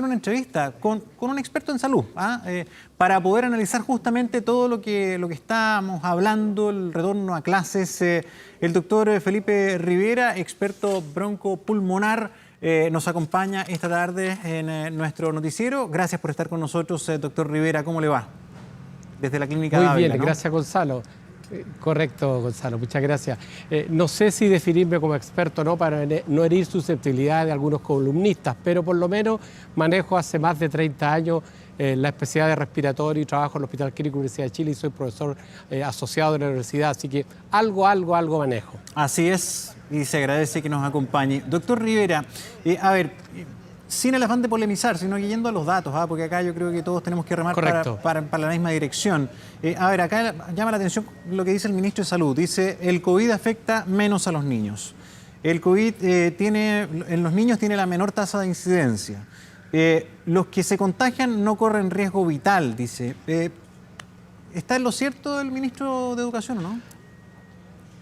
una entrevista con un experto en salud, para poder analizar justamente todo lo que estamos hablando, el retorno a clases. El doctor Felipe Rivera, experto broncopulmonar, nos acompaña esta tarde en nuestro noticiero. Gracias por estar con nosotros, doctor Rivera. ¿Cómo le va? Desde la clínica Muy Dávila, bien, ¿no? Gracias, Gonzalo. Correcto, Gonzalo, muchas gracias. No sé si definirme como experto o no para no herir susceptibilidad de algunos columnistas, pero por lo menos manejo hace más de 30 años la especialidad de respiratorio y trabajo en el Hospital Clínico Universidad de Chile y soy profesor asociado de la universidad, así que algo manejo. Así es, y se agradece que nos acompañe. Doctor Rivera, sin el afán de polemizar, sino que yendo a los datos, porque acá yo creo que todos tenemos que remar para la misma dirección. Acá llama la atención lo que dice el ministro de Salud. Dice, el COVID afecta menos a los niños. El COVID en los niños tiene la menor tasa de incidencia. Los que se contagian no corren riesgo vital, dice. ¿Está en lo cierto el ministro de Educación o no?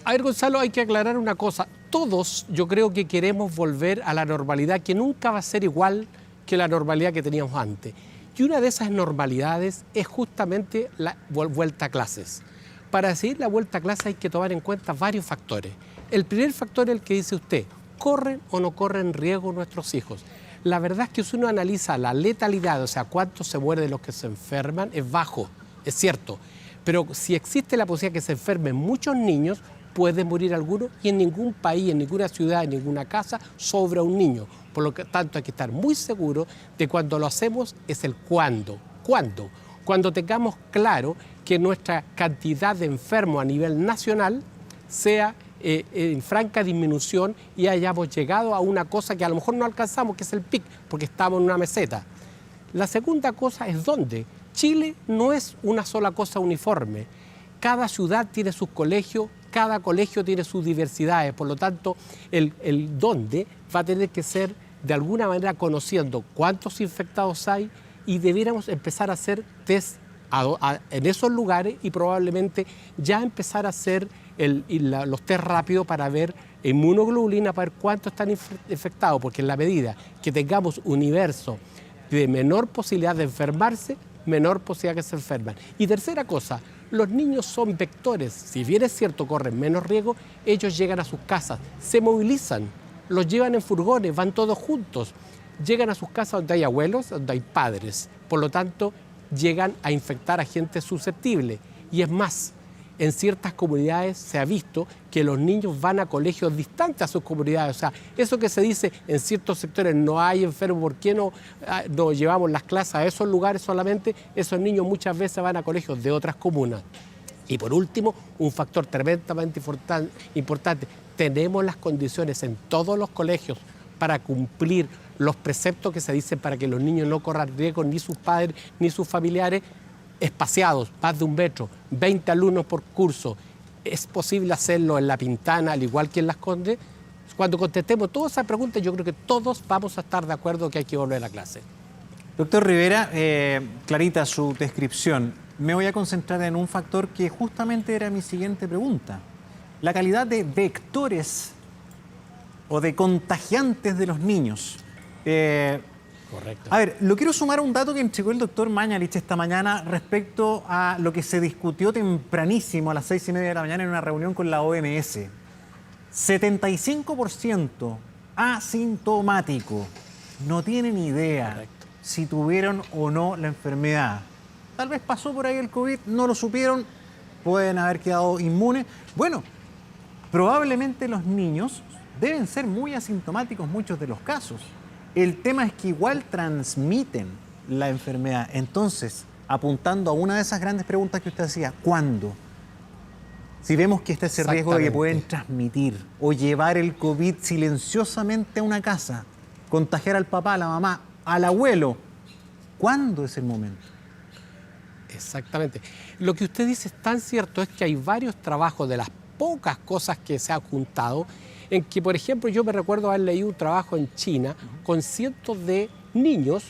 A ver, Gonzalo, hay que aclarar una cosa. Todos yo creo que queremos volver a la normalidad, que nunca va a ser igual que la normalidad que teníamos antes. Y una de esas normalidades es justamente la vuelta a clases. Para decidir la vuelta a clases hay que tomar en cuenta varios factores. El primer factor es el que dice usted, ¿corren o no corren riesgo nuestros hijos? La verdad es que si uno analiza la letalidad, o sea, cuánto se muere de los que se enferman, es bajo, es cierto. Pero si existe la posibilidad de que se enfermen muchos niños, puede morir alguno y en ningún país, en ninguna ciudad, en ninguna casa sobra un niño. Por lo tanto, hay que estar muy seguros de cuando lo hacemos es el cuándo. ¿Cuándo? Cuando tengamos claro que nuestra cantidad de enfermos a nivel nacional sea en franca disminución y hayamos llegado a una cosa que a lo mejor no alcanzamos, que es el pic, porque estamos en una meseta. La segunda cosa es dónde. Chile no es una sola cosa uniforme. Cada ciudad tiene sus colegios, cada colegio tiene sus diversidades, por lo tanto, el dónde va a tener que ser de alguna manera conociendo cuántos infectados hay y debiéramos empezar a hacer test en esos lugares y probablemente ya empezar a hacer los test rápidos para ver inmunoglobulina, para ver cuántos están infectados, porque en la medida que tengamos un universo de menor posibilidad de enfermarse, menor posibilidad que se enferman. Y tercera cosa, los niños son vectores. Si bien es cierto, corren menos riesgo, ellos llegan a sus casas, se movilizan, los llevan en furgones, van todos juntos. Llegan a sus casas donde hay abuelos, donde hay padres. Por lo tanto, llegan a infectar a gente susceptible. Y es más, en ciertas comunidades se ha visto que los niños van a colegios distantes a sus comunidades. O sea, eso que se dice en ciertos sectores, no hay enfermos, ¿por qué no llevamos las clases a esos lugares solamente? Esos niños muchas veces van a colegios de otras comunas. Y por último, un factor tremendamente importante, tenemos las condiciones en todos los colegios para cumplir los preceptos que se dicen para que los niños no corran riesgo, ni sus padres ni sus familiares, espaciados, más de 1 metro, 20 alumnos por curso. ¿Es posible hacerlo en La Pintana, al igual que en Las Condes? Cuando contestemos todas esas preguntas, yo creo que todos vamos a estar de acuerdo que hay que volver a clase. Doctor Rivera, clarita su descripción. Me voy a concentrar en un factor que justamente era mi siguiente pregunta. La calidad de vectores o de contagiantes de los niños. Correcto. A ver, lo quiero sumar a un dato que entregó el doctor Mañalich esta mañana respecto a lo que se discutió tempranísimo a las 6:30 de la mañana en una reunión con la OMS. 75% asintomático. No tienen idea si tuvieron o no la enfermedad. Tal vez pasó por ahí el COVID, no lo supieron, pueden haber quedado inmunes. Bueno, probablemente los niños deben ser muy asintomáticos muchos de los casos. El tema es que igual transmiten la enfermedad. Entonces, apuntando a una de esas grandes preguntas que usted hacía, ¿cuándo? Si vemos que está ese riesgo de que pueden transmitir o llevar el COVID silenciosamente a una casa, contagiar al papá, a la mamá, al abuelo, ¿cuándo es el momento? Exactamente. Lo que usted dice es tan cierto, es que hay varios trabajos de las pocas cosas que se han juntado, en que, por ejemplo, yo me recuerdo haber leído un trabajo en China con cientos de niños,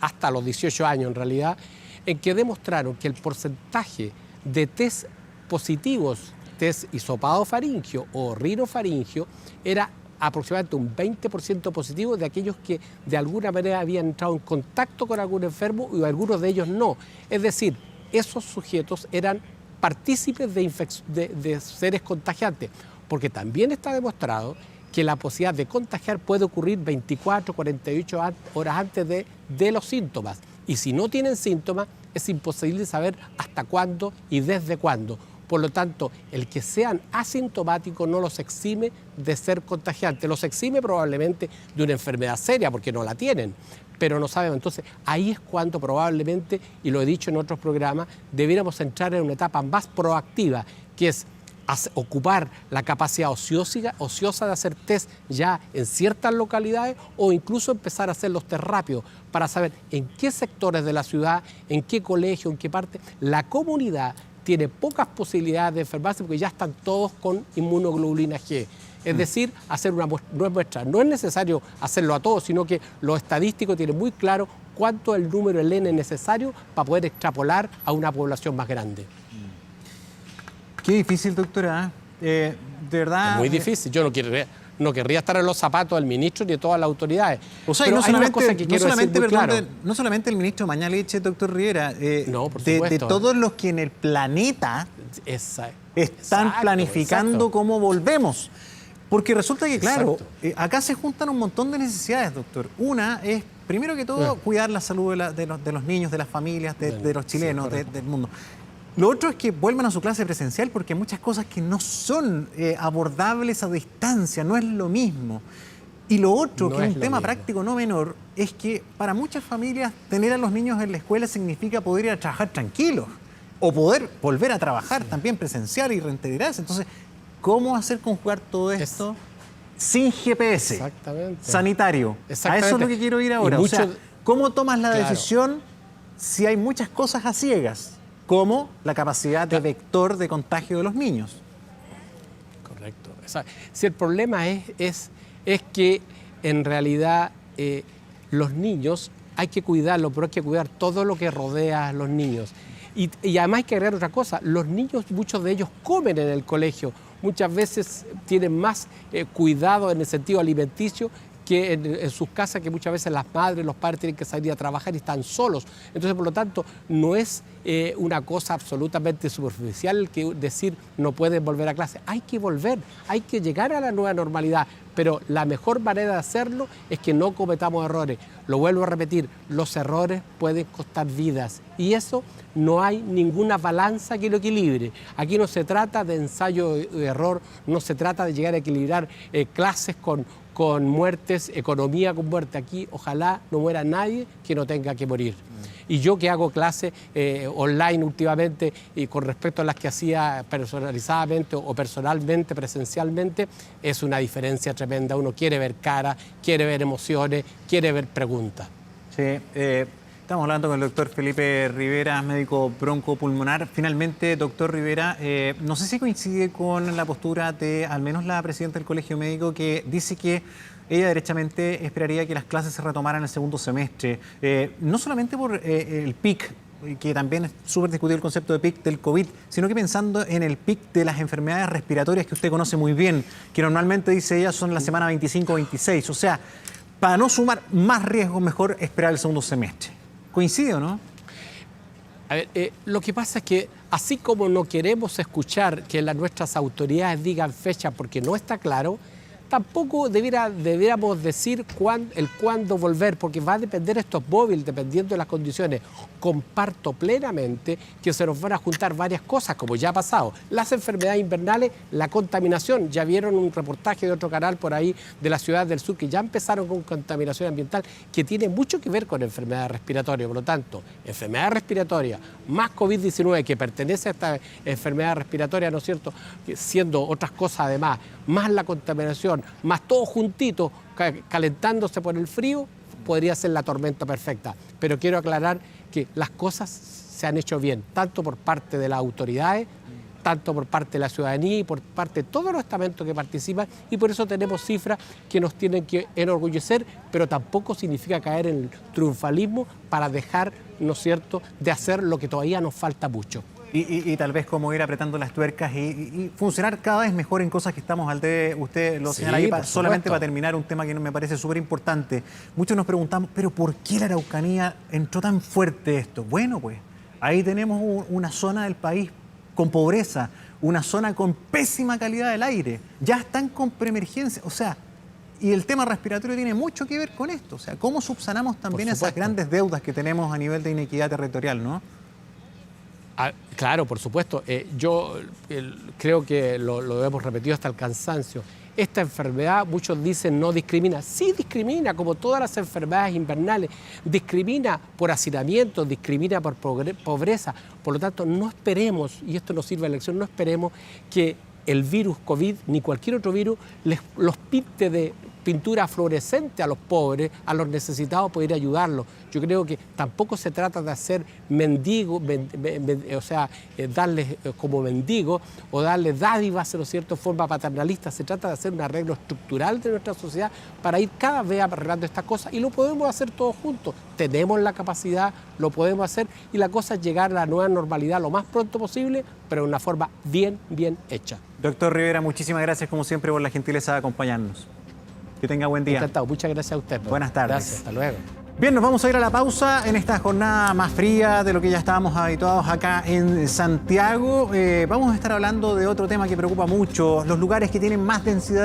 hasta los 18 años en realidad, en que demostraron que el porcentaje de test positivos, test hisopadofaringio o rinofaringio, era aproximadamente un 20% positivo de aquellos que de alguna manera habían entrado en contacto con algún enfermo y algunos de ellos no. Es decir, esos sujetos eran partícipes de seres contagiantes, porque también está demostrado que la posibilidad de contagiar puede ocurrir 24, 48 horas antes de los síntomas. Y si no tienen síntomas, es imposible saber hasta cuándo y desde cuándo. Por lo tanto, el que sean asintomáticos no los exime de ser contagiantes. Los exime probablemente de una enfermedad seria, porque no la tienen, pero no sabemos. Entonces, ahí es cuando probablemente, y lo he dicho en otros programas, debiéramos entrar en una etapa más proactiva, que es ocupar la capacidad ociosa de hacer test ya en ciertas localidades o incluso empezar a hacer los test rápidos para saber en qué sectores de la ciudad, en qué colegio, en qué parte, la comunidad tiene pocas posibilidades de enfermarse porque ya están todos con inmunoglobulina G. Es decir, hacer una muestra. No es necesario hacerlo a todos, sino que los estadísticos tienen muy claro cuánto es el número, el N necesario para poder extrapolar a una población más grande. Qué difícil, doctora. De verdad. Es muy difícil. Yo no querría estar en los zapatos del ministro ni de todas las autoridades. O sea, pero no hay una cosa solamente, que quiero decir muy claro. no solamente el ministro Mañalich, doctor Rivera, No, por supuesto. de todos los que en el planeta están planificando cómo volvemos. Porque resulta que, claro, acá se juntan un montón de necesidades, doctor. Una es, primero que todo, cuidar la salud de los niños, de las familias, de los chilenos, del mundo. Lo otro es que vuelvan a su clase presencial porque hay muchas cosas que no son abordables a distancia, no es lo mismo. Y lo otro, que es un tema práctico no menor, es que para muchas familias tener a los niños en la escuela significa poder ir a trabajar tranquilos o poder volver a trabajar también presencial y reintegrarse. Entonces, ¿cómo hacer conjugar todo esto sin GPS sanitario? A eso es lo que quiero ir ahora. O sea, ¿cómo tomas la decisión si hay muchas cosas a ciegas, como la capacidad de vector de contagio de los niños? Correcto. Si el problema es que en realidad los niños hay que cuidarlos, pero hay que cuidar todo lo que rodea a los niños. Y además hay que agregar otra cosa, los niños, muchos de ellos comen en el colegio, muchas veces tienen más cuidado en el sentido alimenticio que en sus casas, que muchas veces las madres, los padres tienen que salir a trabajar y están solos. Entonces, por lo tanto, no es una cosa absolutamente superficial que decir no pueden volver a clase. Hay que volver, hay que llegar a la nueva normalidad, pero la mejor manera de hacerlo es que no cometamos errores. Lo vuelvo a repetir, los errores pueden costar vidas y eso no hay ninguna balanza que lo equilibre. Aquí no se trata de ensayo y error, no se trata de llegar a equilibrar clases con muertes, economía con muerte. Aquí ojalá no muera nadie que no tenga que morir. Y yo que hago clases online últimamente y con respecto a las que hacía personalizadamente o personalmente, presencialmente, es una diferencia tremenda. Uno quiere ver caras, quiere ver emociones, quiere ver preguntas. Sí, estamos hablando con el doctor Felipe Rivera, médico broncopulmonar. Finalmente, doctor Rivera, no sé si coincide con la postura de al menos la presidenta del Colegio Médico, que dice que ella derechamente esperaría que las clases se retomaran el segundo semestre, no solamente por el pic, que también es súper discutido el concepto de pic del COVID, sino que pensando en el pic de las enfermedades respiratorias que usted conoce muy bien, que normalmente, dice ella, son la semana 25-26. O sea, para no sumar más riesgos, mejor esperar el segundo semestre. ¿Coincide o no? A ver, lo que pasa es que así como no queremos escuchar que nuestras autoridades digan fecha porque no está claro, tampoco debiéramos decir cuándo volver, porque va a depender estos móviles, dependiendo de las condiciones. Comparto plenamente que se nos van a juntar varias cosas, como ya ha pasado. Las enfermedades invernales, la contaminación. Ya vieron un reportaje de otro canal por ahí de la ciudad del sur que ya empezaron con contaminación ambiental, que tiene mucho que ver con enfermedades respiratorias. Por lo tanto, enfermedad respiratoria más COVID-19, que pertenece a esta enfermedad respiratoria, ¿no es cierto?, siendo otras cosas además, más la contaminación, más todo juntito, calentándose por el frío, podría ser la tormenta perfecta. Pero quiero aclarar que las cosas se han hecho bien, tanto por parte de las autoridades, tanto por parte de la ciudadanía y por parte de todos los estamentos que participan, y por eso tenemos cifras que nos tienen que enorgullecer, pero tampoco significa caer en el triunfalismo para dejar, ¿no es cierto?, de hacer lo que todavía nos falta mucho. Y tal vez como ir apretando las tuercas y funcionar cada vez mejor en cosas que estamos al debe. Usted lo señala ahí, por solamente supuesto. para terminar, un tema que me parece súper importante. Muchos nos preguntamos, ¿pero por qué la Araucanía entró tan fuerte esto? Bueno, pues ahí tenemos una zona del país con pobreza, una zona con pésima calidad del aire. Ya están con preemergencia, o sea, y el tema respiratorio tiene mucho que ver con esto. O sea, ¿cómo subsanamos también esas supuesto. grandes deudas que tenemos a nivel de inequidad territorial, no? Ah, claro, por supuesto. Creo que lo hemos repetido hasta el cansancio. Esta enfermedad, muchos dicen, no discrimina. Sí discrimina, como todas las enfermedades invernales. Discrimina por hacinamiento, discrimina por pobreza. Por lo tanto, no esperemos, y esto nos sirve de lección, no esperemos que el virus COVID ni cualquier otro virus los pinte de pintura fluorescente a los pobres, a los necesitados, poder ayudarlos. Yo creo que tampoco se trata de hacer mendigos, darles como mendigos o darles dádivas, ¿no es cierto?, de forma paternalista. Se trata de hacer un arreglo estructural de nuestra sociedad para ir cada vez arreglando estas cosas y lo podemos hacer todos juntos. Tenemos la capacidad, lo podemos hacer y la cosa es llegar a la nueva normalidad lo más pronto posible, pero de una forma bien hecha. Doctor Rivera, muchísimas gracias como siempre por la gentileza de acompañarnos. Que tenga buen día. Encantado. Muchas gracias a usted. Buenas tardes. Gracias. Hasta luego. Bien, nos vamos a ir a la pausa en esta jornada más fría de lo que ya estábamos habituados acá en Santiago. Vamos a estar hablando de otro tema que preocupa mucho, los lugares que tienen más densidad